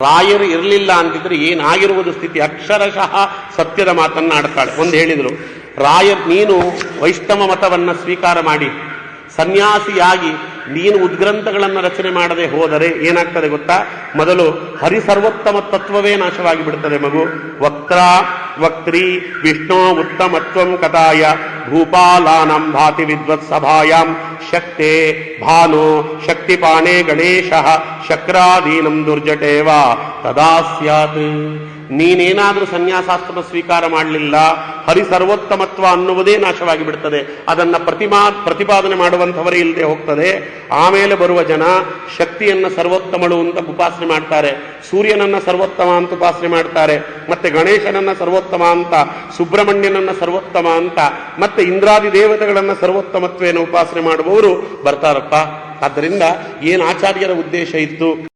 ರಾಯರು ಇರಲಿಲ್ಲ ಅಂತಿದ್ರೆ ಏನಾಗಿರುವುದು ಸ್ಥಿತಿ? ಅಕ್ಷರಶಃ ಸತ್ಯದ ಮಾತನ್ನ ಆಡ್ತಾಳೆ. ಒಂದು ಹೇಳಿದ್ರು, ನೀನು ವೈಷ್ಣವ ಮತವನ್ನ ಸ್ವೀಕಾರ ಮಾಡಿ ಸನ್ಯಾಸಿಯಾಗಿ ನೀನು ಉದ್ಗ್ರಂಥಗಳನ್ನು ರಚನೆ ಮಾಡದೆ ಹೋದರೆ ಏನಾಗ್ತದೆ ಗೊತ್ತಾ? ಮೊದಲು ಹರಿಸರ್ವೋತ್ತಮ ತತ್ವವೇ ನಾಶವಾಗಿ ಬಿಡುತ್ತದೆ ಮಗು. ವಕ್ತ್ರಿ ವಿಷ್ಣು ಉತ್ತಮತ್ವಂ ಕಥಾಯ ಭೂಪಾಲಾನಾಂ ಭಾತಿ ವಿದ್ವತ್ಸಭಾಯಾಂ ಶಕ್ತೆ ಭಾನು ಶಕ್ತಿಪಾಣೆ ಗಣೇಶ ಶಕ್ರಾದೀನಂ ದುರ್ಜಟೇವ ತದಾ ಸ್ಯಾತ್. ನೀನೇನಾದ್ರೂ ಸನ್ಯಾಸಾಸ್ತ್ರ ಸ್ವೀಕಾರ ಮಾಡಲಿಲ್ಲ, ಹರಿಸರ್ವೋತ್ತಮತ್ವ ಅನ್ನುವುದೇ ನಾಶವಾಗಿ ಬಿಡುತ್ತದೆ. ಅದನ್ನ ಪ್ರತಿಪಾದನೆ ಮಾಡುವಂಥವರೇ ಇಲ್ಲದೆ ಹೋಗ್ತದೆ. ಆಮೇಲೆ ಬರುವ ಜನ ಶಕ್ತಿಯನ್ನ ಸರ್ವೋತ್ತಮಳು ಅಂತ ಉಪಾಸನೆ ಮಾಡ್ತಾರೆ, ಸೂರ್ಯನನ್ನ ಸರ್ವೋತ್ತಮ ಅಂತ ಉಪಾಸನೆ ಮಾಡ್ತಾರೆ, ಮತ್ತೆ ಗಣೇಶನನ್ನ ಸರ್ವೋತ್ತಮ ಅಂತ, ಸುಬ್ರಹ್ಮಣ್ಯನನ್ನ ಸರ್ವೋತ್ತಮ ಅಂತ, ಮತ್ತೆ ಇಂದ್ರಾದಿ ದೇವತೆಗಳನ್ನ ಸರ್ವೋತ್ತಮತ್ವೇನ ಉಪಾಸನೆ ಮಾಡುವವರು ಬರ್ತಾರಪ್ಪ. ಆದ್ದರಿಂದ ಏನು ಆಚಾರ್ಯರ ಉದ್ದೇಶ ಇತ್ತು?